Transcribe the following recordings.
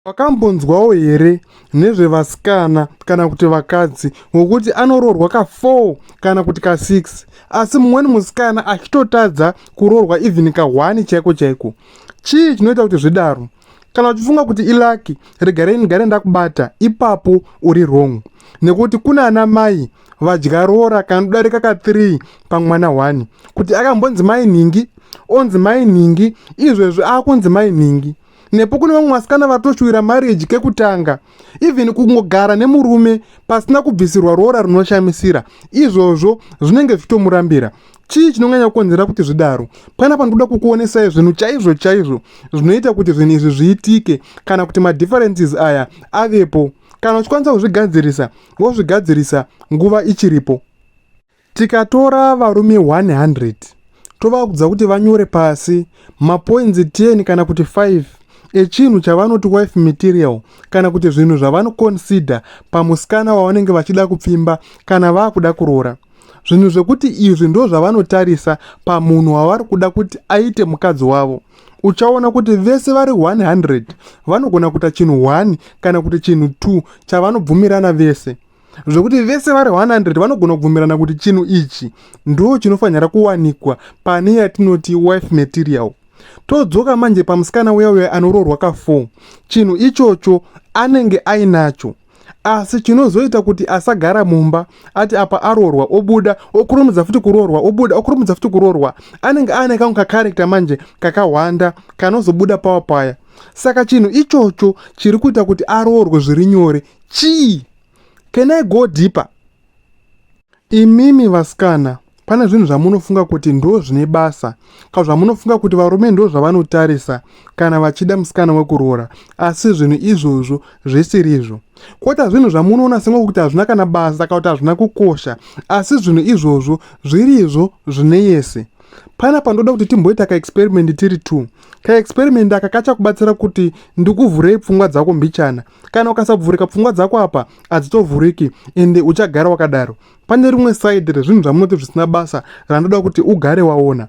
Wakambonzwawo here nezvevasikana kana kuti vakadzi wokuti anoroorwa ka4 kana kuti ka6 asi mumweni musikana achitotadza kuroorwa even ka1 chaiko chaiko? Chii chinoita kuti zvidaro? Kana uchifunga kuti ilaki, regarei ndigare ndakubata, ipapo uri wrong. Nekuti kuna ana mai vadya roora kanodarika ka3 pamwana 1 kuti akambonzi mai nhingi, onzi mai nhingi, izvezvi akunzi mai nhingi. Nepo kune vamwe vasikana vatoshuwira marriage kekutanga, even kungogara nemurume pasina kubvisirwa roora rinoshamisira, izvozvo zvinenge zvichitomurambira. Chii chinonyanya kukonzera kuti zvidaro? Panapa ndoda kukuonesai zvinhu chaizvo chaizvo zvinoita kuti zvinhu izvi zviitike kana kuti madifferences aya avepo. Kana uchikwanisa kuzvigadzirisa, wozvigadzirisa nguva ichiripo. Tikatora varume 100 tovaudza kuti vanyore pasi mapoints 10 kana kuti 5 echinhu chavanoti wife material kana kuti zvinhu zvavanoconsider pamusikana wavanenge vachida kupfimba kana vakuda kuroora. Zvinhu zvekuti izvi ndo zvavanotarisa pamunhu wavari kuda kuti aite mukadzi wavo. Uchaona kuti vese vari 100 vanogona kuita chinhu 1 kana kuti chinhu 2 chavanobvumirana vese. Zvekuti vese vari 100 vanogona kubvumirana kuti chinhu ichi ndo chinofanira kuwanikwa pane yatinoti wife material. Todzoka manje pamusikana uya anoroorwa ka4. Chinhu ichocho anenge ainacho. Asi chinozoita kuti asagara mumba ati apa aroorwa obuda okurumidza futi kuroorwa obuda okurumidza futi kuroorwa, anenge ane kamwe kakarekta manje kakawanda kanozobuda pawa paya. Saka chinhu ichocho chiri kuita kuti aroorwe zviri nyore. Chii? Can I go deeper? Imimi vasikana, pane zvinhu zvamunofunga kuti ndo zvine basa, kana zvamunofunga kuti varume ndo zvavanotarisa kana vachida musikana wekuroora, asi zvinhu izvozvo zvesirizvo. Kwota zvinhu zvamunoona senge kuti hazvina kana basa kana kuti hazvina kukosha, asi zvinhu izvozvo zvirizvo zvine yese. Pana pandoda kuti timboita ka-experiment tiri 2. Ka-experiment aka kachakubatsira kuti ndikuvhurei pfungwa dzako mbichana. Kana ukasabvurika pfungwa dzako apa hadzitovhuriki ende uchagara wakadaro. Pane rimwe side rezvinhu zvamunoti zvisina basa randoda kuti ugare waona.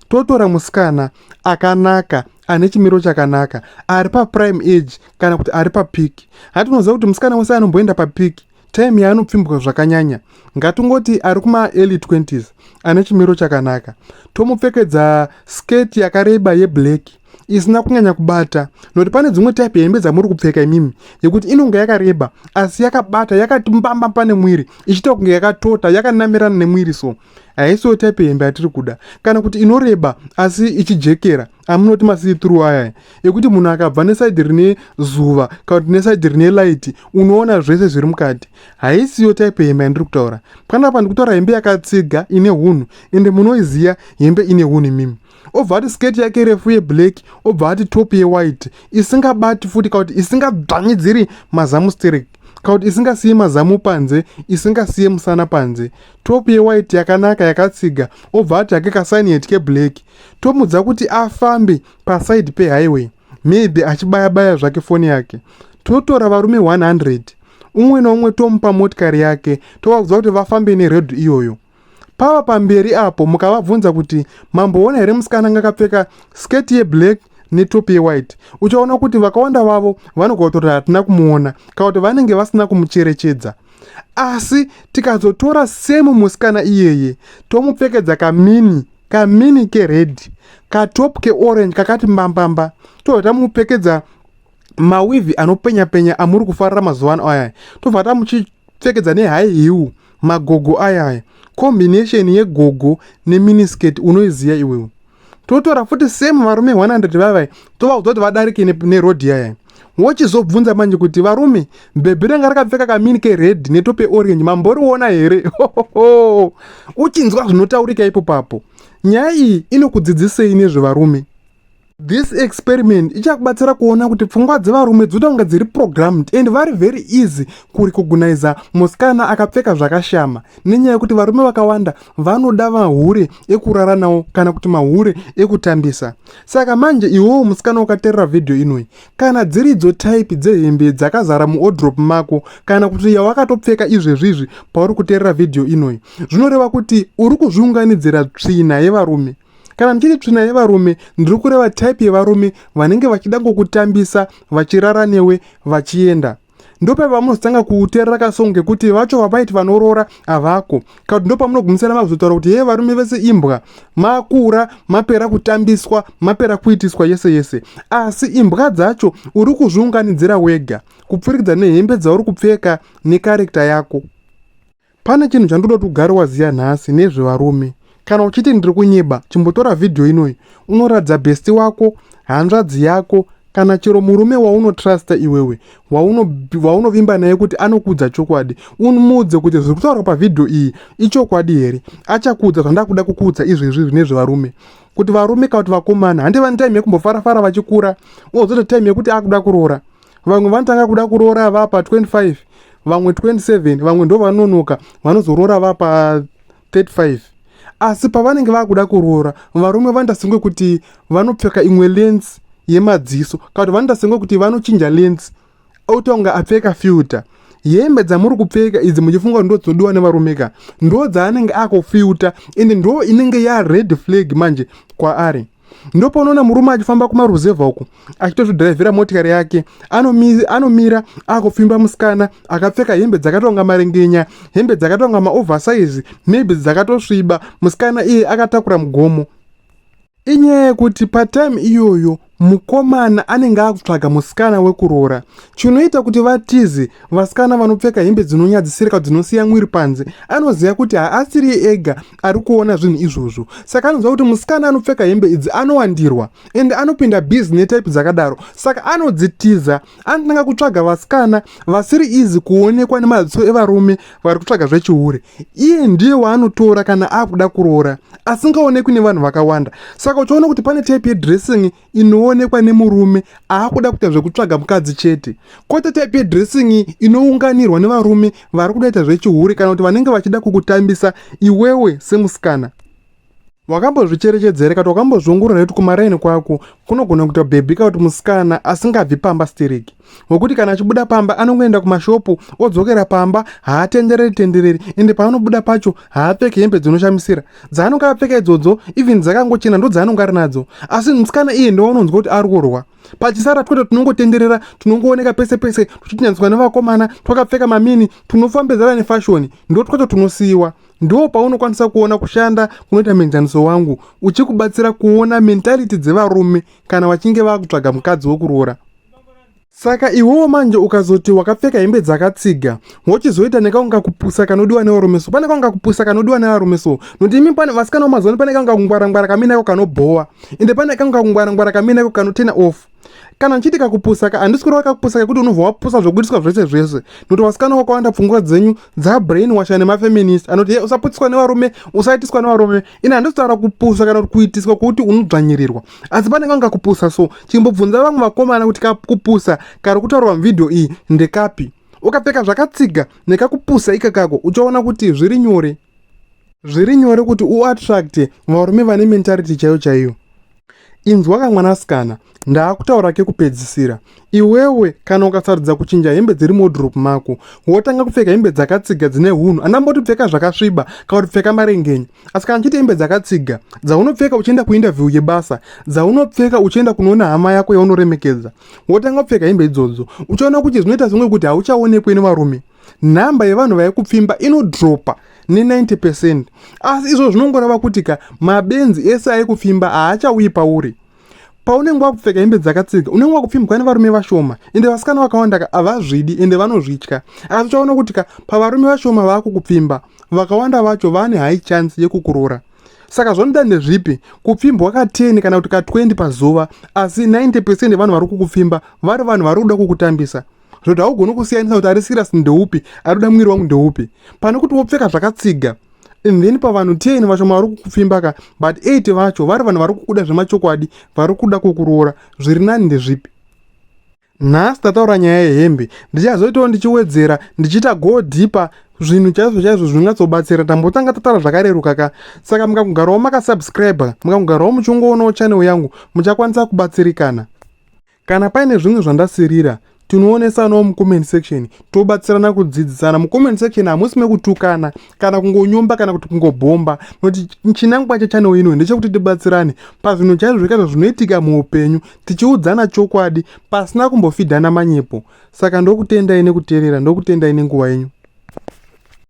Totora musikana akanaka, ane chimiro chakanaka, ari pa-prime age kana kuti ari pa-peak. Hatinoziva kuti musikana wese anomboenda pa-peak, time yaanopfimbwa zvakanyanya. Ngatungoti ari kuma-early 20s, ane chimiro chakanaka. Tomupfekedza sketi yakareba ye-black, isina kunyanya kubata. Nokuti pane dzimwe type yehembe dzamuri kupfeka imimi, yekuti inonga yakareba, asi yakabata, yakati mbamba pane mwiri, ichita kunge yakatota, yakanamirana nemwiri so. Haisiwo type yehembe yatiri kuda. Kana kuti inoreba, asi ichijekera, amunoti ma-see-through aya, yekuti munhu akabva nesaidi rine zuva, kana kuti nesaidi rine light, unoona zvese zviri mukati. Haisiyo type yehembe yandiri kutaura. Panapa ndikutaura hembe yakatsiga, ine hunhu, ende munoiziya hembe ine hunhu imimi. Obva ati sketi yake refu ye-black, obva ati top ye-white, isingabati futi kana kuti isingadzvanyidziri mazamu stereki, kana kuti isingasiye mazamu panze, isingasiye musana panze. Top ye-white yakanaka yakatsiga, obva ati hake kasaini heti ke-black. Tomudza kuti afambe paside pe-highway, maybe achibaya-baya zvake foni yake. Totora varume 100, umwe naumwe tomupa motikari yake, tovaudza kuti vafambe neredhi iyoyo. Pava pamberi apo mukavabvunza kuti mamboona here musikana akapfeka sketi ye-black netop ye-white, uchaona kuti vakawanda vavo vanogotora hatina kumuona kana kuti vanenge vasina kumucherechedza. Asi tikazotora semu musikana iyeye tomupfekedza kamini ke-red, katop ke-orange kakati mbambamba, tobva tamupfekedza mawivhi anopenya-penya amuri kufarira mazuva ano aya, tobva tamuchipfekedza ne-high heel, magogo aya, combination yegogo neminisketi unoiziya iwewe. Totora futi same varume 100 vavai, tovaudza kuti vadarike nerodhi yaya. Wochizobvunza manje kuti varume, bhebhi renga rakapfeka kamini ke-red netope orange, mamboriona here? Uchinzwa zvinotaurika ipo papo. Nyaya iyi inokudzidzisei nezvevarume? This experiment ichakubatsira kuona kuti pfungwa dzevarume dzoita kunge dziri programmed and very easy kurecognize musikana akapfeka zvakashama, nenyaya yekuti varume vakawanda vanoda mahure ekurara nawo kana kuti mahure ekutambisa. Saka manje iwewe musikana ukateerera video inoi, kana dziridzo type dzehembe dzakazara muwardrobe mako kana kuti yawakatopfeka izvezvizvi pauri kuteerera video inoi, zvinoreva kuti uri kuzviunganidzira tsvina yevarume. Kana ndichiti tsvina yevarume, ndiri kureva type yevarume vanenge vachida ngokutambisa, vachirara newe, vachienda. Ndopa pamunozotanga kuteerera kasongo ngekuti vacho vapaiti vanoroora havako. Kana ndopa munogumisira mazotaura kuti ye varume vese imbwa, makura, mapera kutambiswa, mapera kuitiswa yese yese. Asi imbwa dzacho uri kuzviunganidzira wega, kupfurikidza nehembe dzauri kupfeka nekarekta yako. Pane chinhu chandoda kuti ugare waziya nhasi nezvevarume. Kana uchiti ndiri kunyeba, chimbotora vhidhiyo inoyi, unoradza besti wako, hanzvadzi yako, kana chero murume waunotrasta iwewe, waunovimba naye kuti anokudza chokwadi, umuudze kuti zviri kutaurwa pavhidhiyo iyi ichokwadi here, achakudza zvandakuda kukudza izvezvi nezvevarume. Kuti varume kana kuti vakomana handivani time yekumbofarafara vachikura, ozoti time yekuti akuda kuroora. Vamwe vanotanga kuda kuroora vapa 25, vamwe 27, vamwe ndo vanonoka vanozoroora vapa 35. Asi pavanenge vakuda kuroora, varume vandasunge kuti vanopfeka imwe lens yemadziso, kana kuti vanodasunge kuti vanochinja lens otonga apfeka filter. Hembe dzamuri kupfeka idzi muchifunga ndo dzinodiwa nevarumeka, ndo dzaanenge akofilter, ende ndo inenge ya red flag manje kwaari. Ndopo unoona murume achifamba kumaruzevha uko achitozvidhiraivhira motikari yake, anomira akofimba musikana akapfeka hembe dzakatonga marengenya, hembe dzakatonga maoversize, maybe dzakatosviba, musikana iye akatakura mugomo. Inyaya yekuti patime iyoyo mukomana anenge akutsvaga musikana wekuroora. Chinoita kuti vatize vasikana vanopfeka hembe dzinonyadzisirika dzinosiya mwiri panze, anoziva kuti haasiri ega ari kuona zvinhu izvozvo. Saka anoziva kuti musikana anopfeka hembe idzi anowandirwa ende anopinda bhizi netype dzakadaro. Saka anodzitiza, anotanga kutsvaga vasikana vasiri izi kuonekwa nemaziso evarume vari kutsvaga zvechihure. Iye ndiye waanotora kana akuda kuroora, asingaonekwi nevanhu vakawanda. Saka uchiona kuti pane type yedressing inoonekwa nemurume akuda kuita zvekutsvaga mukadzi chete, kwete type yedressing inounganirwa nevarume vari kudaita zvechihure kana kuti vanenge vachida kukutambisa iwewe semusikana. Wakambozvicherechedzera, kana wakambozviongorora kuti kumaraini kwako kunogona kuita bhebhi kana kuti musikana asingabvi pamba stereki, wekuti kana achibuda pamba anongoenda kumashopu odzokera pamba, haatendereri ende paanobuda pacho haapfeki hembe dzinoshamisira. Dzaanonga apfeka idzodzo even dzakangochena ndo dzaanonga ari nadzo, asi musikana iye ndo unonzwa kuti ari kurwa. Pachisara twete tunongotenderera, tunongooneka pese pese, tuchinyanzwa nevakomana, twakapfeka mamini, tunofambedzana nefashoni, ndo twete tunosiyiwa. Ndo paunokwanisa kuona kushanda kunoita menzaniso wangu, uchikubatsira kuona mentality dzevarume kana vachinge vakutsvaga mukadzi wokuroora. Saka iwewo manje ukazoti wakapfeka hembe dzakatsiga, wochizoita nekaunga kupusa kanodiwa nevarume so, pane kaunga kupusa kanodiwa nevarume so, nokuti imi pane vasikana vamazoni pane kaunga kungwara-ngwara kaminako kanobhowa, ende pane kaunga kungwara-ngwara kaminako kanotena off. Kana nchitika kupusaka, handisi kureva kakupusaka kuti unobva wapusa zvokuitiswa zvese zvese, nokuti vasikana vakawanda pfungwa dzenyu dzabrainwasha nemafeminist anoti usaputiswa nevarume, usaitiswa nevarume. Ine handisi kutaura kupusa kana kuti kuitiswa kwokuti unodzvanyirirwa, asi pane kanga kupusa so. Chimbobvunza vamwe vakomana kuti kakupusa kari kutaurwa muvhidhiyo iyi ndekapi. Ukapfeka zvakatsiga nekakupusa ikakako, uchaona kuti zviri nyore. Zviri nyore kuti uattracte varume vane mentality chaiyo chaiyo. Inzwa kamwanasikana, ndaakutaura kekupedzisira. Iwewe kana ukasarudza kuchinja hembe dziri modrop mako, wotanga kupfeka hembe dzakatsiga dzine hunhu, andamboti pfeka zvakasviba kana kuti pfeka marengenya. Asi kana chiti hembe dzakatsiga dzaunopfeka uchienda kuinterview yebasa, dzaunopfeka uchienda kunoona hama yako yaunoremekedza, wotanga kupfeka hembe idzodzo, uchaona kuti zvinoita zvimwe kuti hauchaonekwi nevarume. Nhamba yevanhu vaikupfimba inodropa ne90%. Asi izvo zvinongoreva kuti mabenzi ese aikupfimba haachauyi pauri. Paunenge wakupfeka hembe dzakatsiga, unenge wakupfimbwa nevarume vashoma, ende vasikana vakawanda havazvidi ende vanozvitya. Asi uchaona kuti pavarume vashoma vaakukupfimba, vakawanda vacho vane high chance yekukuroora. Saka zvinoda ndezvipi? Kupfimbwa ka10 kana kuti ka20 pazuva, asi 90% yevanhu vari kukupfimba vari vanhu vari kuda kukutambisa. Zvoti haugoni kusiyanisa kuti ari serious ndeupi, ari kuda mwiri wangu ndeupi. Pane kuti wopfeka zvakatsiga, and then pavanhu 10 vashoma vari kukupfimbaka, but 8 vacho vari vanhu vari kukuda zvemachokwadi, vari kuda kukuroora. Zviri nani ndezvipi? Nhasi tataura nyaya yehembe, ndichazoitawo ndichiwedzera, ndichiita go deeper, zvinhu chaizvo zvingatsobatsira. Tambotanga tataura zvakareruka. Saka mukagarawo makasubscribe, mukagarawo muchingoonawo channel yangu, muchakwanisa kubatsirikana. Kana paine zvimwe zvandasirira, tinoonesanawo mucomment section, tobatsirana kudzidzisana. Mucomment section hamusi mekutukana kana kungonyumba kana kuti kungobhomba, nokuti chinangwa chechano ino ndechekuti tibatsirane pazvinhu chaizvo zvikaizvo zvinoitika muupenyu, tichiudzana chokwadi pasina kumbofidhana manyepo. Saka ndokutendai nekuteerera, ndokutendai nenguva yenyu.